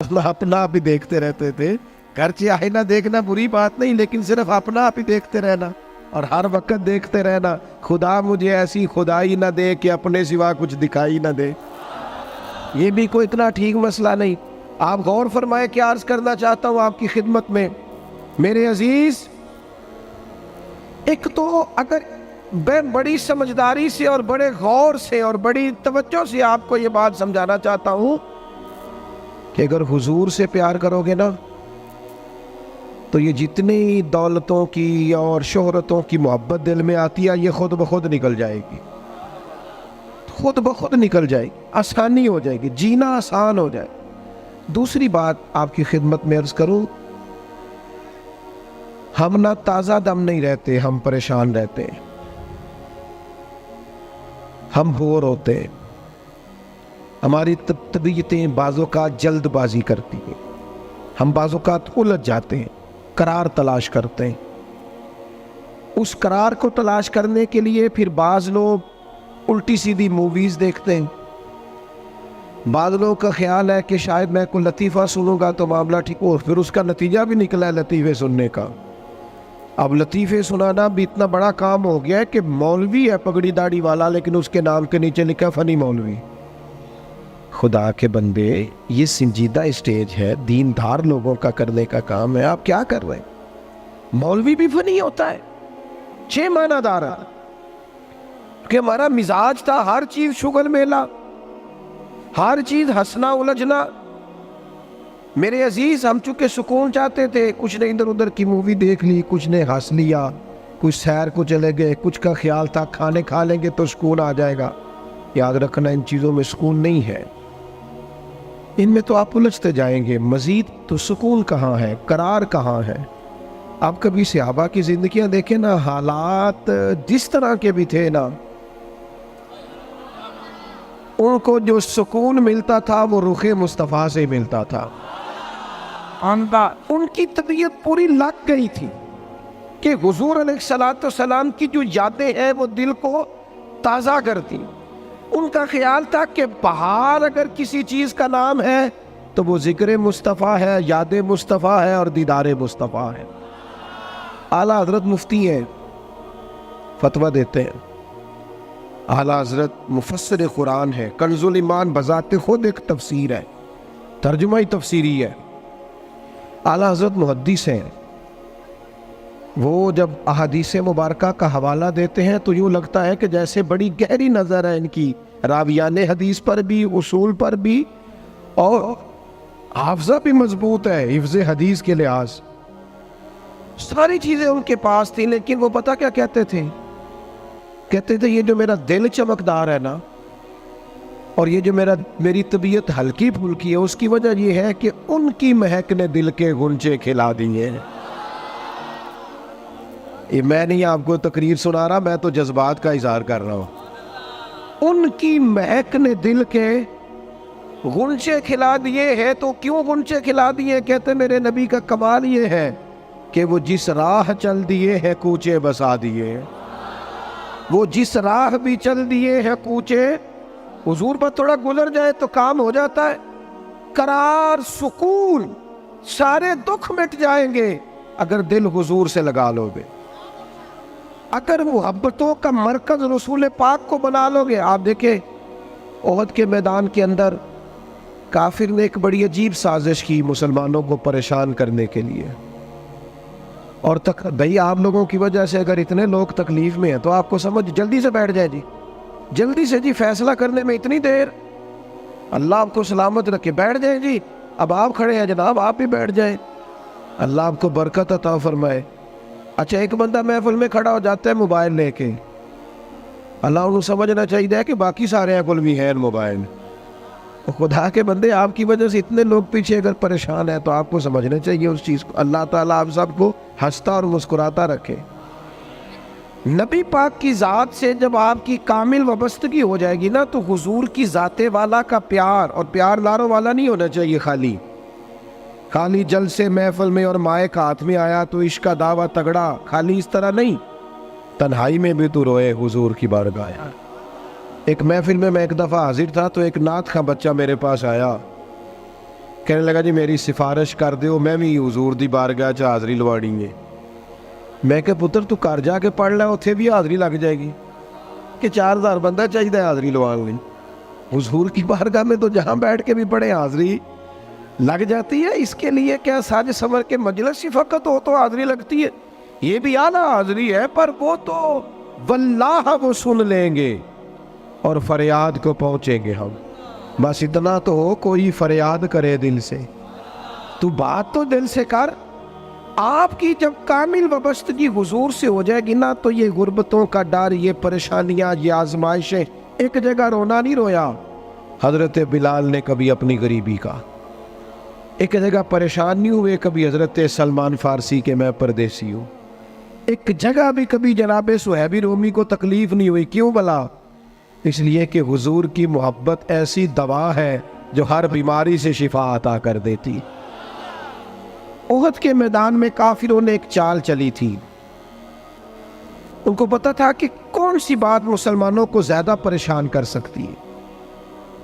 اپنا آپ ہی دیکھتے رہتے تھے. گرچہ آئینہ دیکھنا بری بات نہیں، لیکن صرف اپنا آپ ہی دیکھتے رہنا اور ہر وقت دیکھتے رہنا خدا مجھے ایسی خدائی نہ دے کہ اپنے سوا کچھ دکھائی نہ دے. یہ بھی کوئی اتنا ٹھیک مسئلہ نہیں. آپ غور فرمائے کیا عرض کرنا چاہتا ہوں آپ کی خدمت میں میرے عزیز. ایک تو اگر میں بڑی سمجھداری سے اور بڑے غور سے اور بڑی توجہ سے آپ کو یہ بات سمجھانا چاہتا ہوں کہ اگر حضور سے پیار کرو گے نا تو یہ جتنی دولتوں کی اور شہرتوں کی محبت دل میں آتی ہے یہ خود بخود نکل جائے گی، خود بخود نکل جائے گی، آسانی ہو جائے گی، جینا آسان ہو جائے. دوسری بات آپ کی خدمت میں عرض کروں، ہم نہ تازہ دم نہیں رہتے، ہم پریشان رہتے ہیں، ہم بور ہوتے ہیں، ہماری طبیعتیں بعض اوقات جلد بازی کرتی ہیں، ہم بعض اوقات الجھ جاتے ہیں، قرار تلاش کرتے ہیں. اس قرار کو تلاش کرنے کے لیے پھر بعض لوگ الٹی سیدھی موویز دیکھتے ہیں. بعض لوگوں کا خیال ہے کہ شاید میں کوئی لطیفہ سنوں گا تو معاملہ ٹھیک ہو، پھر اس کا نتیجہ بھی نکلا ہے لطیفے سننے کا. اب لطیفے سنانا بھی اتنا بڑا کام ہو گیا ہے کہ مولوی ہے پگڑی داڑھی والا لیکن اس کے نام کے نیچے لکھا فنی مولوی. خدا کے بندے یہ سنجیدہ اسٹیج ہے، دیندار لوگوں کا کرنے کا کام ہے، آپ کیا کر رہے ہیں؟ مولوی بھی فنی ہوتا ہے، 6 معنی دار ہے کہ ہمارا مزاج تھا ہر چیز شغل میلہ، ہر چیز ہنسنا الجھنا. میرے عزیز ہم چونکہ سکون چاہتے تھے، کچھ نے ادھر ادھر کی مووی دیکھ لی، کچھ نے ہنس لیا، کچھ سیر کو چلے گئے، کچھ کا خیال تھا کھانے کھا لیں گے تو سکون آ جائے گا. یاد رکھنا ان چیزوں میں سکون نہیں ہے، ان میں تو آپ الجھتے جائیں گے. مزید تو سکون کہاں ہے، قرار کہاں ہے؟ آپ کبھی صحابہ کی زندگیاں دیکھیں نا، حالات جس طرح کے بھی تھے نا، ان کو جو سکون ملتا تھا وہ رخ مصطفیٰ سے ملتا تھا. ان کی طبیعت پوری لگ گئی تھی کہ حضور علیہ السلام کی جو یادیں ہیں وہ دل کو تازہ کرتی. ان کا خیال تھا کہ بہار اگر کسی چیز کا نام ہے تو وہ ذکر مصطفیٰ ہے، یاد مصطفیٰ ہے اور دیدار مصطفیٰ ہے. اعلیٰ حضرت مفتی ہیں، فتویٰ دیتے ہیں. اعلیٰ حضرت مفسر قرآن ہے، کنز الایمان بذات خود ایک تفسیر ہے، ترجمہ ہی تفسیری ہے. اعلیٰ حضرت محدث ہیں. وہ جب احادیث مبارکہ کا حوالہ دیتے ہیں تو یوں لگتا ہے کہ جیسے بڑی گہری نظر ہے ان کی، راویان حدیث پر بھی، اصول پر بھی، اور حافظہ بھی مضبوط ہے حفظ حدیث کے لحاظ. ساری چیزیں ان کے پاس تھیں، لیکن وہ پتہ کیا کہتے تھے؟ کہتے تھے یہ جو میرا دل چمکدار ہے نا، اور یہ جو میری طبیعت ہلکی پھلکی ہے، اس کی وجہ یہ ہے کہ ان کی مہک نے دل کے غنچے کھلا دیے ہیں. یہ میں نہیں آپ کو تقریر سنا رہا، میں تو جذبات کا اظہار کر رہا ہوں. ان کی مہک نے دل کے غنچے کھلا دیے ہیں. تو کیوں غنچے کھلا دیے؟ کہتے میرے نبی کا کمال یہ ہے کہ وہ جس راہ چل دیے ہیں کوچے بسا دیے. وہ جس راہ بھی چل دیے ہیں کوچے، حضور پر تھوڑا گزر جائے تو کام ہو جاتا ہے. قرار، سکون، سارے دکھ مٹ جائیں گے اگر دل حضور سے لگا لو گے، اگر محبتوں کا مرکز رسول پاک کو بنا لو گے. آپ دیکھیں احد کے میدان کے اندر کافر نے ایک بڑی عجیب سازش کی مسلمانوں کو پریشان کرنے کے لیے. اور بھئی آپ لوگوں کی وجہ سے اگر اتنے لوگ تکلیف میں ہیں تو آپ کو سمجھ جلدی سے بیٹھ جائے جی، جلدی سے جی، فیصلہ کرنے میں اتنی دیر، اللہ آپ کو سلامت رکھے، بیٹھ جائیں جی. اب آپ کھڑے ہیں جناب، آپ بھی بیٹھ جائیں، اللہ آپ کو برکت عطا فرمائے. اچھا ایک بندہ محفل میں کھڑا ہو جاتا ہے موبائل لے کے، اللہ انہوں سمجھنا چاہیے کہ باقی سارے کل بھی ہیں موبائل. خدا کے بندے آپ کی وجہ سے اتنے لوگ پیچھے اگر پریشان ہیں تو آپ کو سمجھنا چاہیے اس چیز کو. اللہ تعالیٰ آپ سب کو ہنستا اور مسکراتا رکھے. نبی پاک کی ذات سے جب آپ کی کامل وابستگی ہو جائے گی نا تو حضور کی ذات والا کا پیار، اور پیار لاروں والا نہیں ہونا چاہیے خالی جلسے محفل میں اور مائک ہاتھ میں آیا تو عشق کا دعویٰ تگڑا، خالی اس طرح نہیں. تنہائی میں بھی تو روئے حضور کی بارگاہ. ایک محفل میں ایک دفعہ حاضر تھا تو ایک نعت خواں بچہ میرے پاس آیا کہنے لگا جی میری سفارش کر دیو، میں بھی حضور دی بارگاہ چ حاضری لوانی ہے۔ میں کہ پتر تو گھر جا کے پڑھ لے، اتنے بھی حاضری لگ جائے گی کہ 4000 بندہ چاہیے حاضری لوان لی۔ حضور کی بارگاہ میں تو جہاں بیٹھ کے بھی پڑھے حاضری لگ جاتی ہے، اس کے لیے کیا ساج سمر کے مجلس ہی فقط ہو تو حاضری لگتی ہے؟ یہ بھی اعلیٰ حاضری ہے، پر وہ تو واللہ وہ سن لیں گے اور فریاد کو پہنچیں گے ہم۔ بس اتنا تو ہو، کوئی فریاد کرے دل سے، تو بات تو دل سے کر۔ آپ کی جب کامل وابستگی حضور سے ہو جائے گی نا، تو یہ غربتوں کا ڈر، یہ پریشانیاں، یہ آزمائشیں، ایک جگہ رونا نہیں رویا حضرت بلال نے کبھی اپنی غریبی کا، ایک جگہ پریشان نہیں ہوئے کبھی حضرت سلمان فارسی کے میں پردیسی ہوں، ایک جگہ بھی کبھی جناب صہیب رومی کو تکلیف نہیں ہوئی۔ کیوں بلا؟ اس لیے کہ حضور کی محبت ایسی دوا ہے جو ہر بیماری سے شفا عطا کر دیتی۔ احد کے میدان میں کافروں نے ایک چال چلی تھی، ان کو پتا تھا کہ کون سی بات مسلمانوں کو زیادہ پریشان کر سکتی ہے۔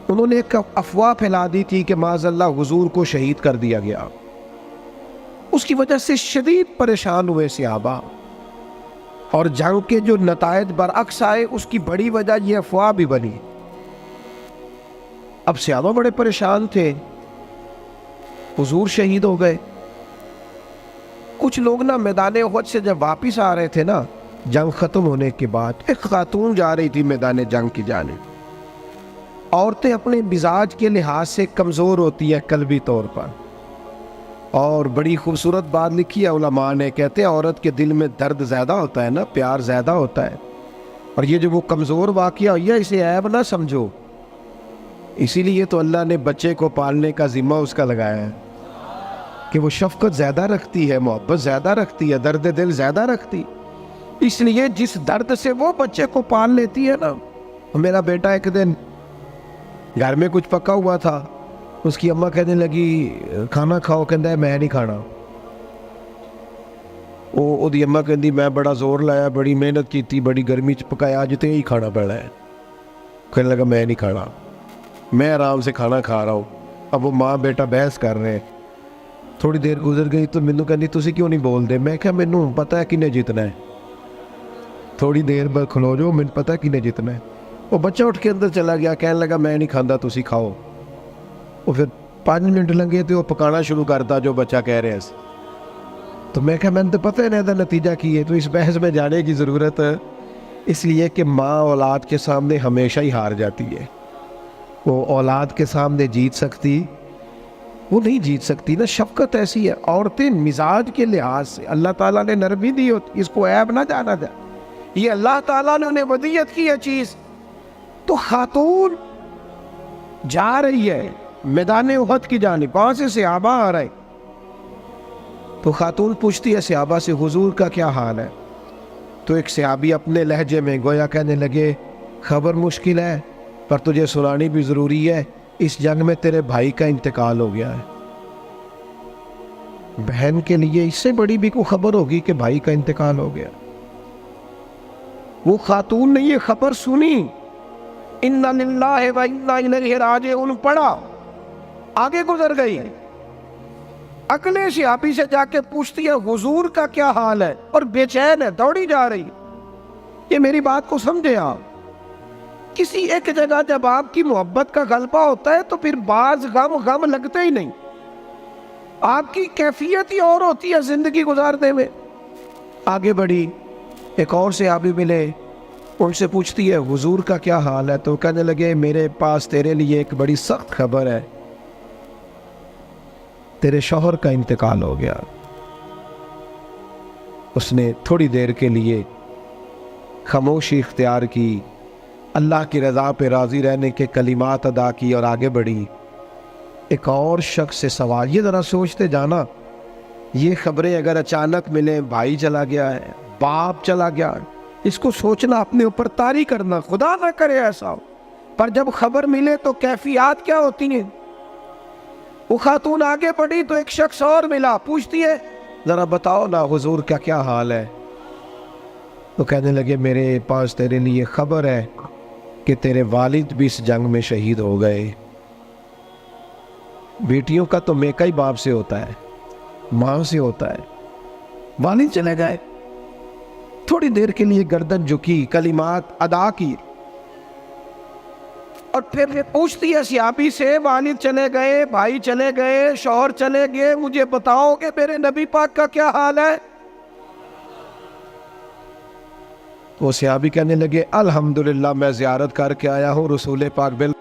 انہوں نے ایک افواہ پھیلا دی تھی کہ معاذ اللہ حضور کو شہید کر دیا گیا۔ اس کی وجہ سے شدید پریشان ہوئے صحابہ، اور جنگ کے جو نتائج برعکس آئے اس کی بڑی وجہ یہ افواہ بھی بنی۔ اب صحابہ بڑے پریشان تھے، حضور شہید ہو گئے۔ کچھ لوگ نا میدان احد سے جب واپس آ رہے تھے نا، جنگ ختم ہونے کے بعد، ایک خاتون جا رہی تھی میدان جنگ کی جانب۔ عورتیں اپنے مزاج کے لحاظ سے کمزور ہوتی ہیں قلبی طور پر، اور بڑی خوبصورت بات لکھی ہے علماء نے، کہتے ہیں عورت کے دل میں درد زیادہ ہوتا ہے نا، پیار زیادہ ہوتا ہے، اور یہ جو وہ کمزور واقعہ ہوئی ہے اسے عیب نہ سمجھو۔ اسی لیے تو اللہ نے بچے کو پالنے کا ذمہ اس کا لگایا ہے کہ وہ شفقت زیادہ رکھتی ہے، محبت زیادہ رکھتی ہے، درد دل زیادہ رکھتی، اس لیے جس درد سے وہ بچے کو پال لیتی ہے نا۔ میرا بیٹا ایک دن گھر میں کچھ پکا ہوا تھا، اس کی اماں کہنے لگی کھانا کھاؤ، کہندا ہے میں نہیں کھانا۔ وہ دی اماں کہندی میں بڑا زور لایا، بڑی محنت کیتی، بڑی گرمی چ پکایا، اج تے ہی کھانا پڑا ہے۔ کہنے لگا میں نہیں کھانا، میں آرام سے کھانا کھا رہا ہوں۔ اب وہ ماں بیٹا بحث کر رہے ہیں۔ تھوڑی دیر گزر گئی تو مینوں کہندی تسی کیوں نہیں بول دے؟ میں کہا مینوں پتہ ہے کنے جیتنا ہے، تھوڑی دیر بعد کھلو جو، مینوں پتہ ہے کنے جیتنا ہے۔ وہ بچہ اٹھ کے اندر چلا گیا، کہنے لگا میں نہیں کھاندا، تسی کھاؤ۔ وہ پھر 5 منٹ لگے تو وہ پکانا شروع کرتا جو بچہ کہہ رہے ہیں۔ تو میں کہا میں تو پتہ ہے نا نتیجہ کی ہے، تو اس بحث میں جانے کی ضرورت ہے، اس لیے کہ ماں اولاد کے سامنے ہمیشہ ہی ہار جاتی ہے۔ وہ اولاد کے سامنے جیت سکتی، وہ نہیں جیت سکتی نا، شفقت ایسی ہے۔ عورتیں مزاج کے لحاظ سے اللہ تعالیٰ نے نرمی دی ہوتی، اس کو عیب نہ جانا جائے، یہ اللہ تعالیٰ نے انہیں ودیت کی ہے چیز۔ تو خاتون جا رہی ہے میدان احد کی جانب، وہاں سے صحابہ آ رہے، تو خاتون پوچھتی ہے صحابہ سے حضور کا کیا حال ہے؟ تو ایک صحابی اپنے لہجے میں گویا کہنے لگے خبر مشکل ہے پر تجھے سنانی بھی ضروری ہے، اس جنگ میں تیرے بھائی کا انتقال ہو گیا ہے۔ بہن کے لیے اس سے بڑی بھی کوئی خبر ہوگی کہ بھائی کا انتقال ہو گیا؟ وہ خاتون نے یہ خبر سنی، اِنَّا لِلَّهِ وَإِنَّا إِلَيْهِ رَاجِعُونَ پڑھا، آگے گزر گئی، اگلے صحابی سے جا کے پوچھتی ہے حضور کا کیا حال ہے، اور بے چین ہے، دوڑی جا رہی۔ یہ میری بات کو سمجھے آپ، کسی ایک جگہ جب آپ کی محبت کا غلبہ ہوتا ہے تو پھر بعض غم لگتے ہی نہیں، آپ کی کیفیت ہی اور ہوتی ہے زندگی گزارنے میں۔ آگے بڑھی، ایک اور صحابی ملے، ان سے پوچھتی ہے حضور کا کیا حال ہے، تو کہنے لگے میرے پاس تیرے لیے ایک بڑی سخت خبر ہے، تیرے شوہر کا انتقال ہو گیا۔ اس نے تھوڑی دیر کے لیے خاموشی اختیار کی، اللہ کی رضا پہ راضی رہنے کے کلمات ادا کی اور آگے بڑھی۔ ایک اور شخص سے سوال، یہ ذرا سوچتے جانا، یہ خبریں اگر اچانک ملیں، بھائی چلا گیا ہے، باپ چلا گیا ہے، اس کو سوچنا، اپنے اوپر طاری کرنا، خدا نہ کرے ایسا ہو، پر جب خبر ملے تو کیفیات کیا ہوتی ہیں۔ وہ خاتون آگے بڑھی تو ایک شخص اور ملا، پوچھتی ہے ذرا بتاؤ نا حضور کا کیا حال ہے؟ تو کہنے لگے میرے پاس تیرے لیے خبر ہے کہ تیرے والد بھی اس جنگ میں شہید ہو گئے۔ بیٹیوں کا تو میکا ہی باپ سے ہوتا ہے، ماں سے ہوتا ہے۔ والد چلے گئے، تھوڑی دیر کے لیے گردن جھکی، کلمات ادا کی، اور پھر پوچھتی ہے صحابی سے، والد چلے گئے، بھائی چلے گئے، شوہر چلے گئے، مجھے بتاؤ کہ میرے نبی پاک کا کیا حال ہے؟ وہ صحابی کہنے لگے الحمدللہ میں زیارت کر کے آیا ہوں، رسول پاک بالکل